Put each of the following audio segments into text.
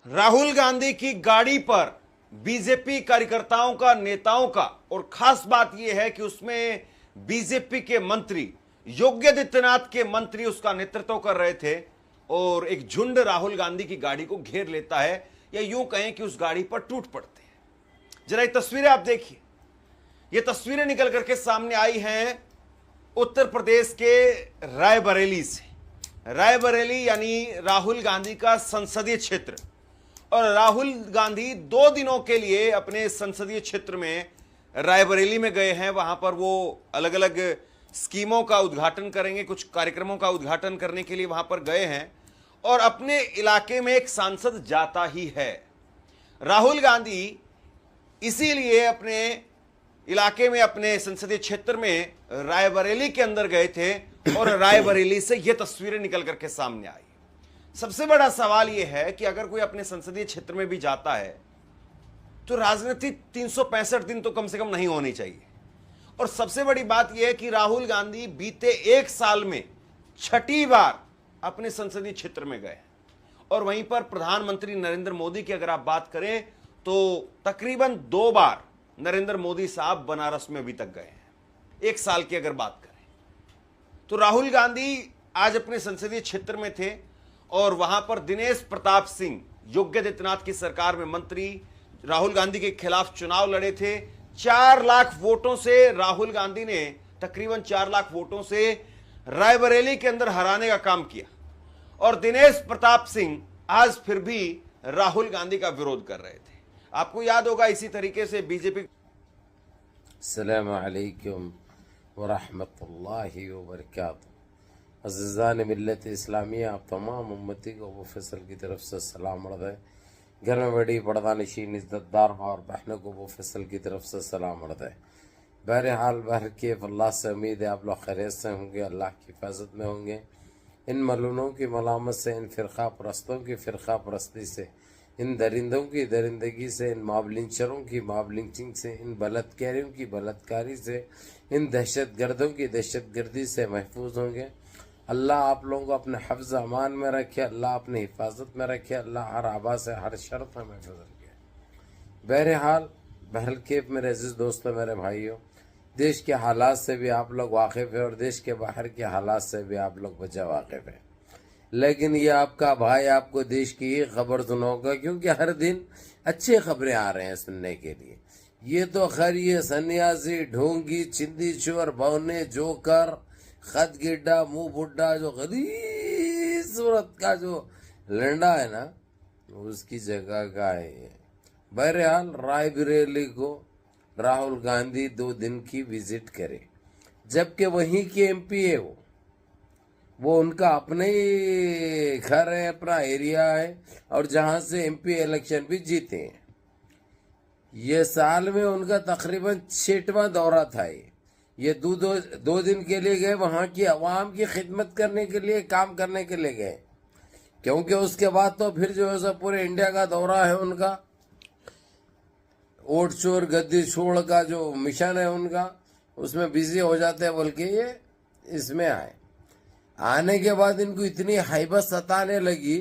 राहुल गांधी की गाड़ी पर बीजेपी कार्यकर्ताओं का, नेताओं का, और खास बात यह है कि उसमें बीजेपी के मंत्री, योगी आदित्यनाथ के मंत्री उसका नेतृत्व कर रहे थे और एक झुंड राहुल गांधी की गाड़ी को घेर लेता है, या यूं कहें कि उस गाड़ी पर टूट पड़ते हैं। जरा ये तस्वीरें आप देखिए। ये तस्वीरें निकल करके सामने आई हैं उत्तर प्रदेश के रायबरेली से। रायबरेली यानी राहुल गांधी का संसदीय क्षेत्र। और राहुल गांधी 2 दिनों के लिए अपने संसदीय क्षेत्र में रायबरेली में गए हैं। वहां पर वो अलग अलग स्कीमों का उद्घाटन करेंगे, कुछ कार्यक्रमों का उद्घाटन करने के लिए वहां पर गए हैं। और अपने इलाके में एक सांसद जाता ही है। राहुल गांधी इसीलिए अपने इलाके में, अपने संसदीय क्षेत्र में रायबरेली के अंदर गए थे और रायबरेली से ये तस्वीरें निकल करके सामने आई। सबसे बड़ा सवाल यह है कि अगर कोई अपने संसदीय क्षेत्र में भी जाता है तो राजनीति 365 दिन तो कम से कम नहीं होनी चाहिए। और सबसे बड़ी बात यह है कि राहुल गांधी बीते 1 साल में 6ठी बार अपने संसदीय क्षेत्र में गए और वहीं पर प्रधानमंत्री नरेंद्र मोदी की अगर आप बात करें तो तकरीबन 2 बार नरेंद्र मोदी साहब बनारस में अभी तक गए हैं। 1 साल की अगर बात करें तो राहुल गांधी आज अपने संसदीय क्षेत्र में थे और वहां पर दिनेश प्रताप सिंह, योगी आदित्यनाथ की सरकार में मंत्री, राहुल गांधी के खिलाफ चुनाव लड़े थे। 4 लाख वोटों से राहुल गांधी ने, तकरीबन 4 लाख वोटों से रायबरेली के अंदर हराने का काम किया। और दिनेश प्रताप सिंह आज फिर भी राहुल गांधी का विरोध कर रहे थे। आपको याद होगा इसी तरीके से बीजेपी। अस्सलाम वालेकुम वरहमतुल्लाहि वबरकातुहू। अज़ीज़ान मिल्लत इस्लामिया, आप तमाम उम्मती को अबू फैसल की तरफ से सलाम अर्ज़ है। घर में बड़ी पर्दा नशीन इज़्ज़तदार और बहनों को अबू फैसल की तरफ से सलाम अर्ज़ है। बहरहाल बहरकैफ़ अल्लाह से उम्मीद है आप लोग खैरियत से होंगे, अल्लाह की हिफाजत में होंगे। इन मलूनों की मलामत से, इन फ़िरक़ा परस्तों की फ़िरक़ा परस्ती से, इन दरिंदों की दरिंदगी से, इन मॉबलिंचरों की मॉबलिंचिंग से, इन बलात्कारियों की बलात्कारी से, इन दहशतगर्दों की दहशतगर्दी से महफूज होंगे। अल्लाह आप लोगों को अपने हफ्ज़ अमान में रखे, अल्लाह अपनी हिफाजत में रखे, अल्लाह हर आबा से, हर शर्त में महफूज रखे। बहरहाल बहरकैफ़ मेरे अजीज़ दोस्तों, मेरे भाइयों, देश के हालात से भी आप लोग वाकिफ़ है और देश के बाहर के हालात से भी आप लोग बचा वाकिफ़ है। लेकिन ये आपका भाई आपको देश की ही खबर सुनाऊंगा, क्योंकि हर दिन अच्छी खबरें आ रहे हैं सुनने के लिए। ये तो खैर ये सन्यासी, ढोंगी, चिंदी चोर, बौने, जोकर, खत गिड्डा, मुंह बुड्ढा, जो गरीब सूरत का जो लंडा है ना, उसकी जगह का है ये। बहरहाल रायबरेली को राहुल गांधी 2 दिन की विजिट करे, जबकि वहीं के एमपी है वो उनका अपने ही घर है, अपना एरिया है, और जहां से एमपी इलेक्शन भी जीते हैं। ये साल में उनका तकरीबन 6वां दौरा था। ये 2 दिन के लिए गए, वहां की आवाम की खिदमत करने के लिए, काम करने के लिए गए, क्योंकि उसके बाद तो फिर जो है सो पूरे इंडिया का दौरा है उनका। वोट चोर गद्दी छोड़ का जो मिशन है उनका, उसमें बिजी हो जाते हैं, बोल के ये इसमें आए। आने के बाद इनको इतनी हैबत सताने लगी,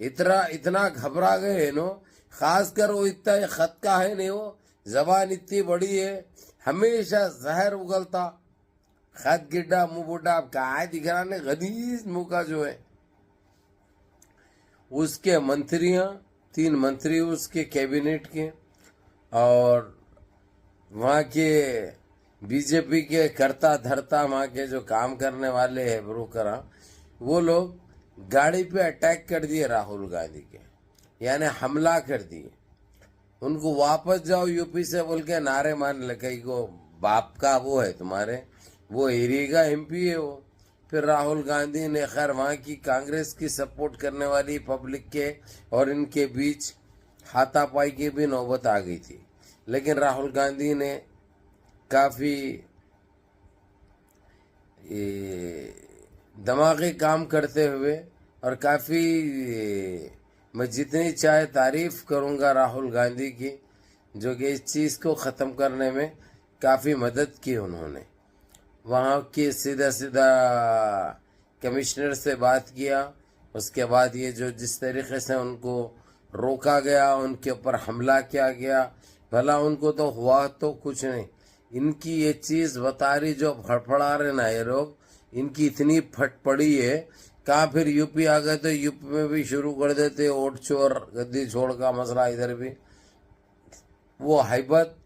इतना घबरा गए नो, खासकर वो इतना खत का है नहीं, वो जबान इतनी बड़ी है, हमेशा जहर उगलता, खत गिड्डा, मुंह बुड्ढा, आप कहा दिख रहा ने, गलीज मुंह का जो है। उसके मंत्रियां, 3 मंत्री उसके कैबिनेट के, और वहाँ के बीजेपी के करता धरता, वहाँ के जो काम करने वाले हैं ब्रोकर, वो लोग गाड़ी पे अटैक कर दिए राहुल गांधी के, यानी हमला कर दिए। उनको वापस जाओ यूपी से बोल के नारे मान लगे को, बाप का वो है तुम्हारे, वो एरिया का एमपी है वो। फिर राहुल गांधी ने खैर वहाँ की कांग्रेस की सपोर्ट करने वाली पब्लिक के और इनके बीच हाथापाई की भी नौबत आ गई थी, लेकिन राहुल गांधी ने काफ़ी दिमागी काम करते हुए, और काफ़ी, मैं जितनी चाहे तारीफ करूंगा राहुल गांधी की, जो कि इस चीज़ को ख़त्म करने में काफ़ी मदद की उन्होंने। वहाँ की सीधा कमिश्नर से बात किया, उसके बाद ये जो जिस तरीके से उनको रोका गया, उनके ऊपर हमला किया गया। भला उनको तो हुआ तो कुछ नहीं, इनकी ये चीज बता रही जो फड़फड़ा रहे ना ये लोग, इनकी इतनी फट पड़ी है। कहा फिर यूपी आ गए तो यूपी में भी शुरू कर देते वोट चोर गद्दी छोड़ का मसला, इधर भी वो हैबत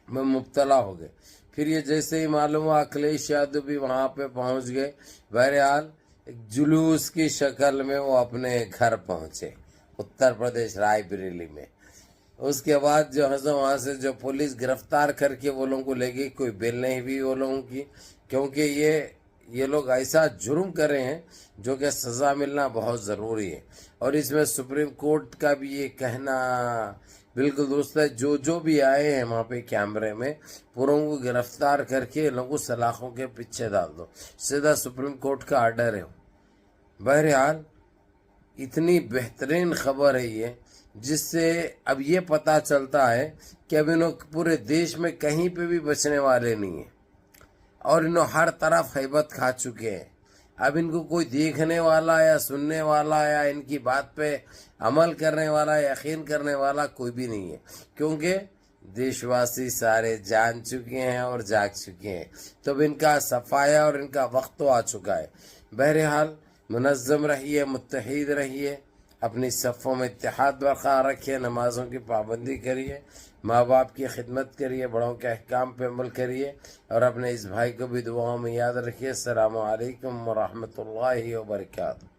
में मुब्तला हो गए। फिर ये जैसे ही मालूम हुआ अखिलेश यादव भी वहां पे पहुंच गए। बहरहाल एक जुलूस की शक्ल में वो अपने घर पहुंचे उत्तर प्रदेश रायबरेली में। उसके बाद जो है वहां से जो पुलिस गिरफ्तार करके वो लोगों को ले गई, कोई बेल नहीं हुई वो लोगों की, क्योंकि ये लोग ऐसा जुर्म कर रहे हैं जो कि सजा मिलना बहुत ज़रूरी है। और इसमें सुप्रीम कोर्ट का भी ये कहना बिल्कुल दुरुस्त है। जो भी आए हैं वहाँ पे कैमरे में, पूरों को गिरफ्तार करके लोगों को सलाखों के पीछे डाल दो, सीधा सुप्रीम कोर्ट का आर्डर है। बहरहाल इतनी बेहतरीन खबर है ये, जिससे अब ये पता चलता है कि अब इन्हों पूरे देश में कहीं पे भी बचने वाले नहीं है और इन्हों हर तरफ हैबत खा चुके हैं। अब इनको कोई देखने वाला या सुनने वाला या इनकी बात पे अमल करने वाला, यकीन करने वाला कोई भी नहीं है, क्योंकि देशवासी सारे जान चुके हैं और जाग चुके हैं। तो अब इनका सफाया और इनका वक्त तो आ चुका है। बहरहाल मुनज़्ज़म रहिए, मुत्तहिद रहिए, अपनी सफ़ों में इत्तेहाद बरकरार रखिए, नमाज़ों की पाबंदी करिए, माँ बाप की खिदमत करिए, बड़ों के अहकाम पे अमल करिए और अपने इस भाई को भी दुआओं में याद रखिए। अस्सलामु अलैकुम व रहमतुल्लाहि व बरकातहू।